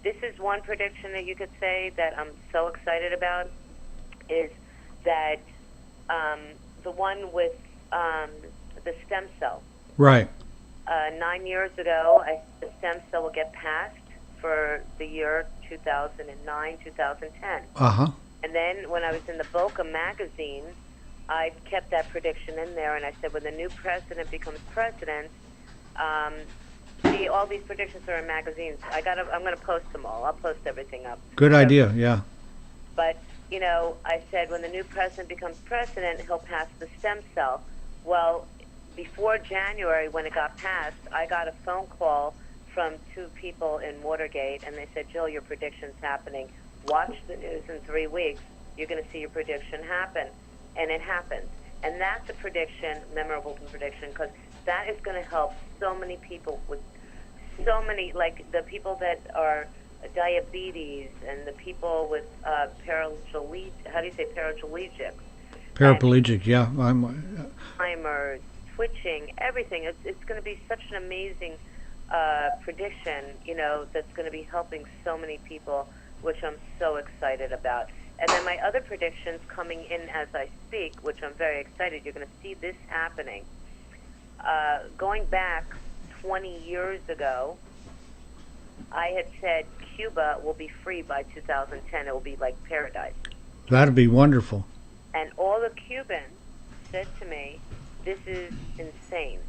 this is one prediction that you could say that I'm so excited about, is that the one with the stem cell. Right. 9 years ago, the stem cell will get passed for the year 2009, 2010. And then when I was in the Boca magazine, I kept that prediction in there, and I said, when the new president becomes president, see all these predictions are in magazines. I'm gonna post them all. I'll post everything up. Good idea. Yeah. But, you know, I said when the new president becomes president, he'll pass the stem cell. Well, before January, when it got passed, I got a phone call from 2 people in Watergate, and they said, Jill, your prediction's happening. Watch the news in 3 weeks. You're going to see your prediction happen. And it happened. And that's a prediction, memorable prediction, because that is going to help so many people with so many, like the people that are diabetes and the people with paraplegic, how do you say paraplegic? Paraplegic, yeah. Alzheimer's, twitching, everything. It's going to be such an amazing prediction, you know, that's going to be helping so many people, which I'm so excited about. And then my other predictions coming in as I speak, which I'm very excited. You're going to see this happening. Going back 20 years ago, I had said Cuba will be free by 2010. It will be like paradise. That'd be wonderful. And all the Cubans said to me, this is insane.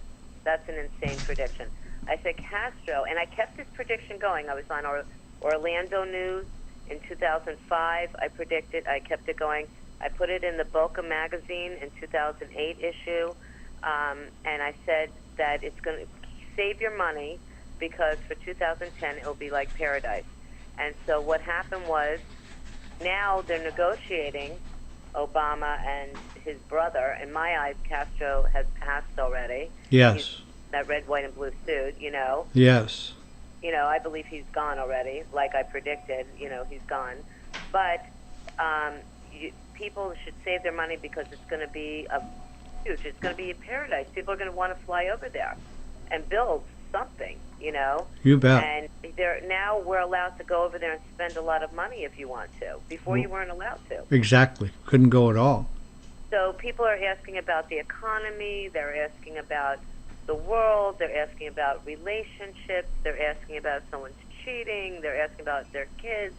That's an insane prediction. I said, Castro, and I kept this prediction going. I was on Orlando News in 2005. I kept it going. I put it in the Boca magazine in 2008 issue, and I said that it's going to save your money because for 2010 it'll be like paradise. And so what happened was now they're negotiating, Obama and his brother. In my eyes, Castro has passed already. Yes. He's that red, white, and blue suit, you know. Yes. You know, I believe he's gone already, like I predicted. You know, he's gone. But people should save their money because it's going to be huge. It's going to be a paradise. People are going to want to fly over there and build something, you know. You bet. And now we're allowed to go over there and spend a lot of money if you want to. Before you weren't allowed to. Exactly. Couldn't go at all. So people are asking about the economy. They're asking about the world. They're asking about relationships. They're asking about if someone's cheating. They're asking about their kids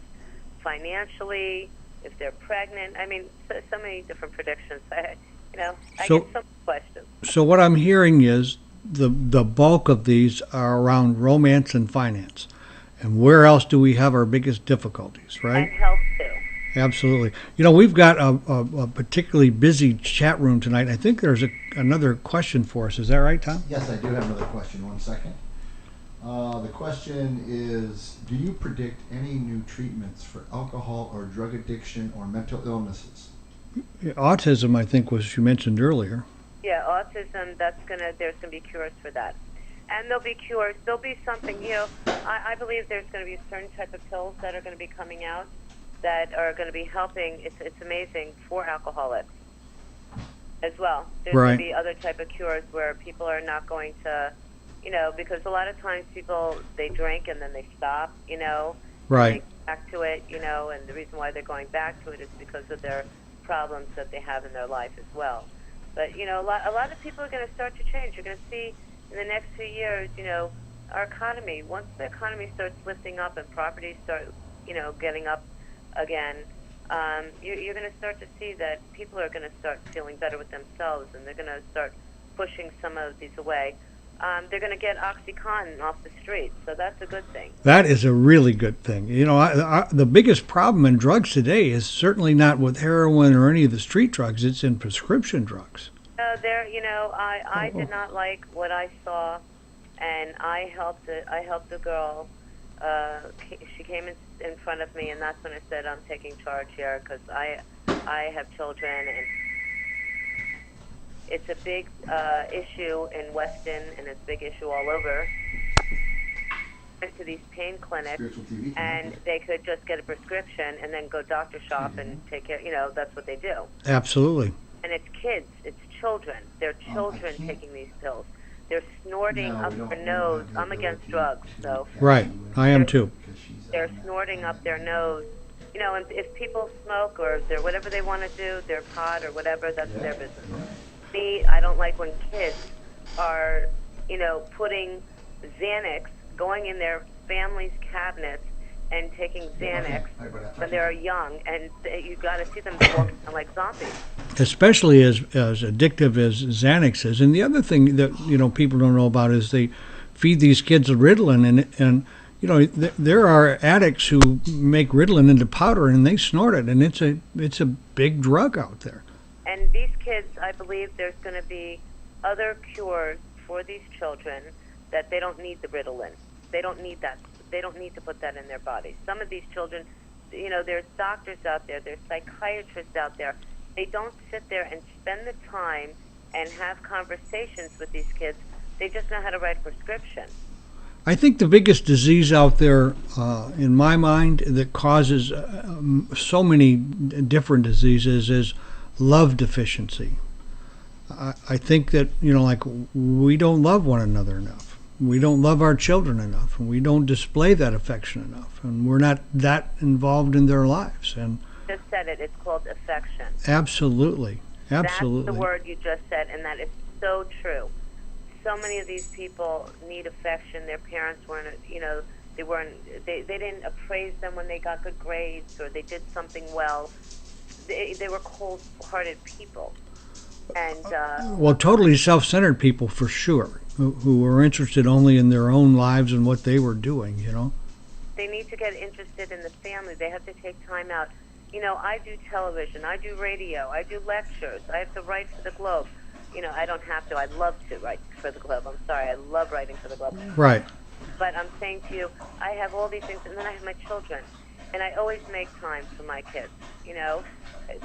financially, if they're pregnant. I mean, so many different predictions. I get some questions. So what I'm hearing is the bulk of these are around romance and finance. And where else do we have our biggest difficulties, right? And health, too. Absolutely. You know, we've got a particularly busy chat room tonight. I think there's another question for us. Is that right, Tom? Yes, I do have another question. 1 second. The question is, do you predict any new treatments for alcohol or drug addiction or mental illnesses? Autism, I think, was you mentioned earlier. Yeah, autism, there's going to be cures for that. And there'll be cures. There'll be something, you know, I believe there's going to be a certain type of pills that are going to be coming out that are going to be helping. It's amazing for alcoholics as well. There's going to be other type of cures where people are not going to, you know, because a lot of times people, they drink and then they stop, you know. Right. They go back to it, you know, and the reason why they're going back to it is because of their problems that they have in their life as well. But, you know, a lot of people are going to start to change. You're going to see in the next few years, you know, our economy, once the economy starts lifting up and properties start, you know, getting up again, you're going to start to see that people are going to start feeling better with themselves, and they're going to start pushing some of these away. They're going to get OxyContin off the street, so that's a good thing. That is a really good thing. You know, the biggest problem in drugs today is certainly not with heroin or any of the street drugs. It's in prescription drugs. I did not like what I saw, and I helped a girl. She came in front of me, and that's when I said, I'm taking charge here because I have children, and it's a big issue in Weston, and it's a big issue all over. Went to these pain clinics, and they could just get a prescription and then go doctor shop and take care. You know, that's what they do. Absolutely. And it's kids, it's children. They're children taking these pills. They're snorting up their nose. I'm against drugs, so. Right, I am too. They're snorting up their nose. You know, and if people smoke or they're whatever they want to do, their pot or whatever, that's their business. Me, I don't like when kids are, you know, putting Xanax, going in their family's cabinets and taking Xanax when they're young, and you got to see them walking like zombies. Especially as addictive as Xanax is. And the other thing that, you know, people don't know about is the feed these kids Ritalin, and you know, there are addicts who make Ritalin into powder and they snort it, and it's a big drug out there. And these kids, I believe there's going to be other cures for these children that they don't need the Ritalin. They don't need that. They don't need to put that in their bodies. Some of these children, you know, there's doctors out there, there's psychiatrists out there. They don't sit there and spend the time and have conversations with these kids. They just know how to write a prescription. I think the biggest disease out there, in my mind, that causes so many different diseases is love deficiency. I think that, you know, like, we don't love one another enough. We don't love our children enough, and we don't display that affection enough, and we're not that involved in their lives. And Just said it. It's called affection. Absolutely. Absolutely. That's the word you just said, and that is so true. So many of these people need affection. Their parents weren't, you know, they didn't appraise them when they got good grades or they did something well. They were cold-hearted people. And well, totally self-centered people, for sure, who were interested only in their own lives and what they were doing, you know. They need to get interested in the family. They have to take time out. You know, I do television, I do radio, I do lectures, I have to write for the Globe. You know, I don't have to. I'd love to write for the Globe. I'm sorry. I love writing for the Globe. Right. But I'm saying to you, I have all these things, and then I have my children. And I always make time for my kids, you know.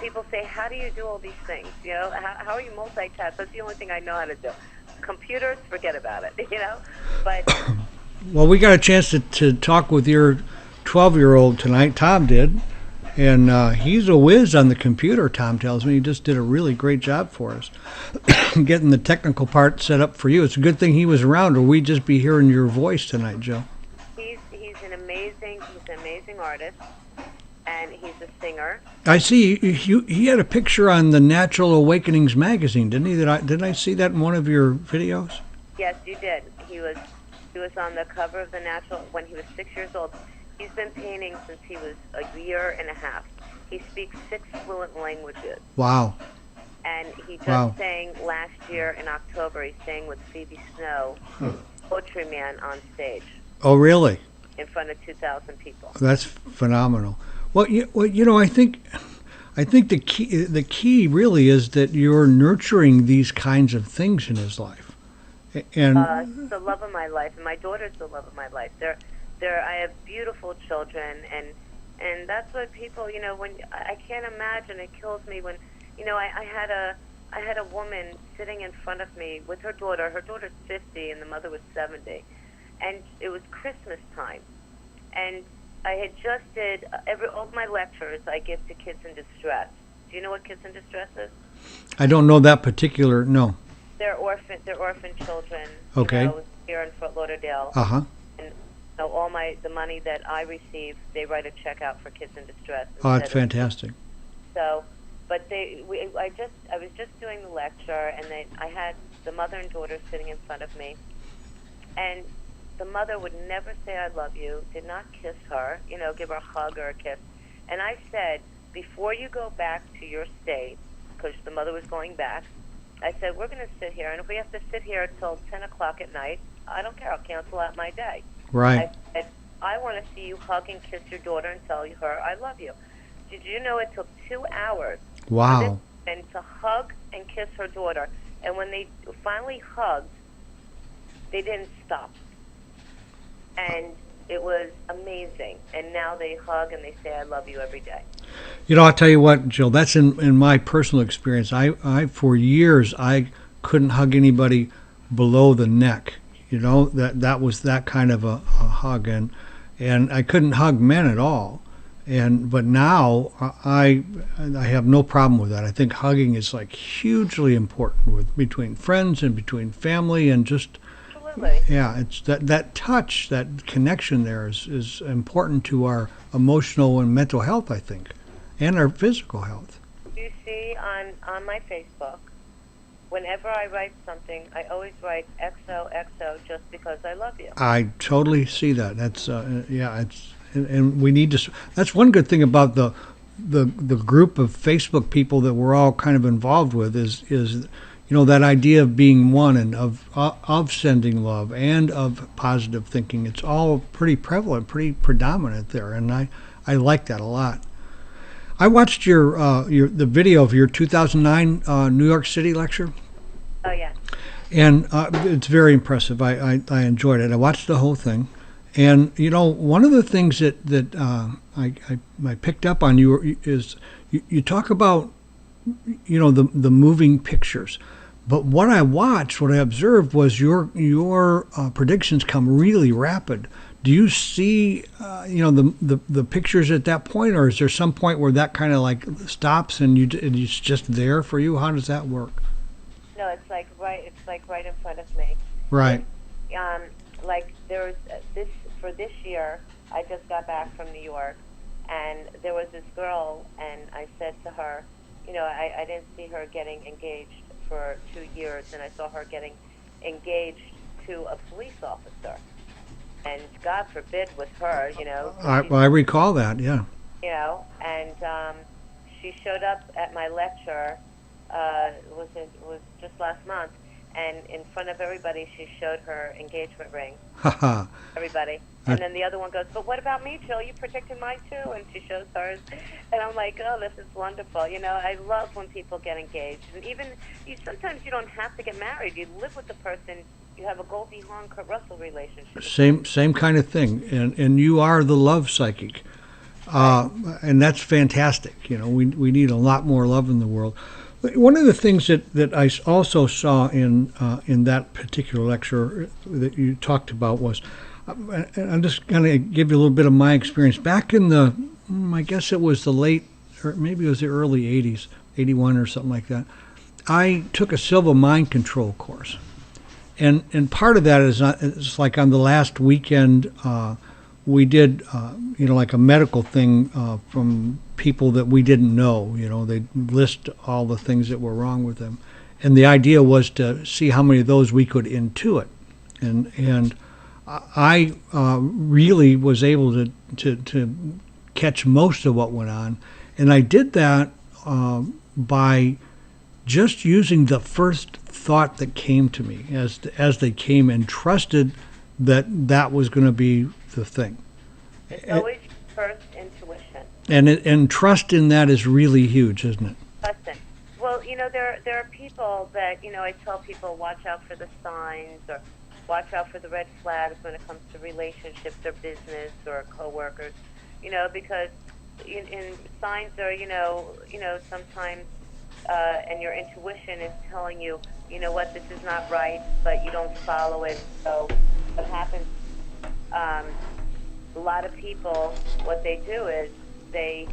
People say, how do you do all these things? You know, how are you multitask? That's the only thing I know how to do. Computers, forget about it, you know. But well, we got a chance to talk with your 12-year-old tonight. Tom did. And he's a whiz on the computer, Tom tells me. He just did a really great job for us, getting the technical part set up for you. It's a good thing he was around, or we'd just be hearing your voice tonight, Joe. He's an amazing artist, and he's a singer. I see he had a picture on the Natural Awakenings magazine, didn't he? Didn't I see that in one of your videos? Yes, you did. He was on the cover of the Natural when he was 6 years old. He's been painting since he was a year and a half. He speaks 6 fluent languages. Wow. And he just sang last year in October. He sang with Phoebe Snow, Poetry Man, on stage. Oh, really? In front of 2,000 people. That's phenomenal. Well, you know, I think the key really is that you're nurturing these kinds of things in his life. And the love of my life, and my daughter's the love of my life. I have beautiful children, and that's what people, you know, when I can't imagine, it kills me when, you know, I had a woman sitting in front of me with her daughter. Her daughter's 50 and the mother was 70, and it was Christmas time, and I had just did all my lectures I give to kids in distress. Do you know what kids in distress is? I don't know that particular. No. They're orphan children. Okay. You know, here in Fort Lauderdale. Uh-huh. So all the money that I receive, they write a check out for kids in distress. Oh, that's fantastic. So, but I was just doing the lecture, and I had the mother and daughter sitting in front of me, and the mother would never say "I love you," did not kiss her, you know, give her a hug or a kiss. And I said, before you go back to your state, because the mother was going back, I said, we're going to sit here, and if we have to sit here until 10 o'clock at night, I don't care. I'll cancel out my day. Right. I said, I want to see you hug and kiss your daughter and tell her I love you. Did you know it took 2 hours wow. and to hug and kiss her daughter? And when they finally hugged, they didn't stop. And it was amazing. And now they hug and they say I love you every day. You know, I'll tell you what, Jill, that's in my personal experience. I for years, I couldn't hug anybody below the neck. You know, that was that kind of a hug, and I couldn't hug men at all. But now I have no problem with that. I think hugging is like hugely important between friends and between family, and just absolutely. Yeah, it's that touch, that connection there is important to our emotional and mental health, I think, and our physical health. You see on my Facebook, whenever I write something, I always write XOXO just because I love you. I totally see that. That's and we need to. That's one good thing about the group of Facebook people that we're all kind of involved with is that idea of being one and of sending love and of positive thinking. It's all pretty prevalent, pretty predominant there, and I like that a lot. I watched the video of your 2009 New York City lecture. Oh yeah. And it's very impressive. I enjoyed it. I watched the whole thing. And, one of the things that I picked up on you is you talk about, the moving pictures. But what I observed was your predictions come really rapid. Do you see, the pictures at that point, or is there some point where that kind of like stops and it's just there for you? How does that work? No, it's like right in front of me. Right. Like there was this year, I just got back from New York, and there was this girl, and I said to her, I didn't see her getting engaged for 2 years, and I saw her getting engaged to a police officer. And God forbid with her, I recall that, yeah. And she showed up at my lecture, it was just last month, and in front of everybody, she showed her engagement ring. Everybody. And then the other one goes, but what about me, Jill? You predicted mine too. And she shows hers. And I'm like, oh, this is wonderful. I love when people get engaged. And even, sometimes you don't have to get married. You live with the person. You have a Goldie Hawn-Kurt Russell relationship. Same kind of thing. And you are the love psychic. And that's fantastic. We need a lot more love in the world. One of the things that I also saw in that particular lecture that you talked about was, I'm just going to give you a little bit of my experience. Back in I guess it was the late, or maybe it was the early 80s, 81 or something like that, I took a Silva mind control course. And part of that is it's like on the last weekend, we did, like a medical thing from people that we didn't know. They'd list all the things that were wrong with them. And the idea was to see how many of those we could intuit. And I really was able to catch most of what went on. And I did that by just using the first thought that came to me as they came, and trusted that was going to be the thing. Always first intuition. And trust in that is really huge, isn't it? Trust. Well, there are people that, I tell people, watch out for the signs, or watch out for the red flags when it comes to relationships or business or coworkers, because in signs are, sometimes, and your intuition is telling you, what, this is not right, but you don't follow it. So what happens, a lot of people, what they do is they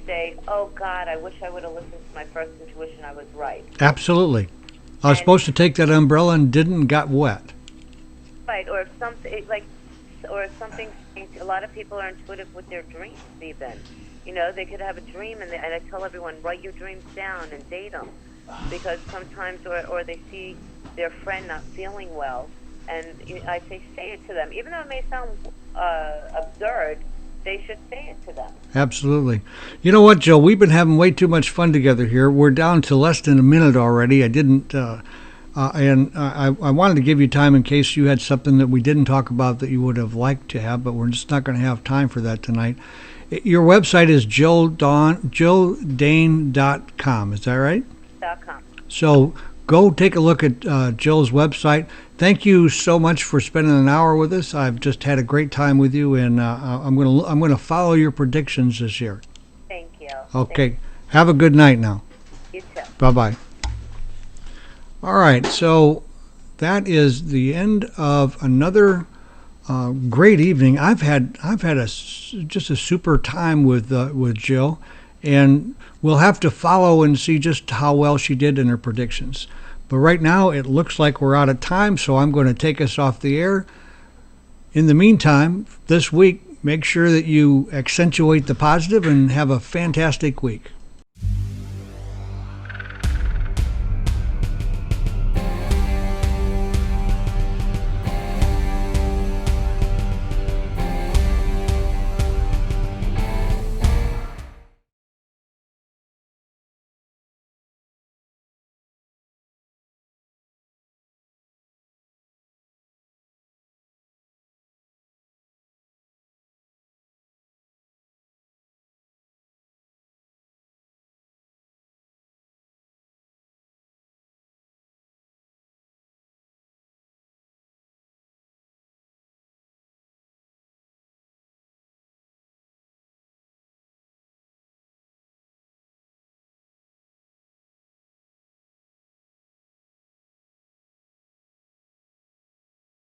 say, oh, God, I wish I would have listened to my first intuition. I was right. Absolutely. I was supposed to take that umbrella and didn't, got wet. Right, or if something, a lot of people are intuitive with their dreams even. They could have a dream, and I tell everyone, write your dreams down and date them. Because sometimes, or they see their friend not feeling well, and I say it to them. Even though it may sound absurd, they should say it to them. Absolutely. You know what, Joe? We've been having way too much fun together here. We're down to less than a minute already. I didn't, and I wanted to give you time in case you had something that we didn't talk about that you would have liked to have, but we're just not going to have time for that tonight. Your website is JillDane.com. Is that right? .com. So go take a look at Jill's website. Thank you so much for spending an hour with us. I've just had a great time with you, and I'm gonna follow your predictions this year. Thank you. Okay. Have a good night now. You too. Bye-bye. All right. So that is the end of another great evening. I've had just a super time with Jill, and we'll have to follow and see just how well she did in her predictions. But right now, it looks like we're out of time, so I'm going to take us off the air. In the meantime, this week, make sure that you accentuate the positive and have a fantastic week.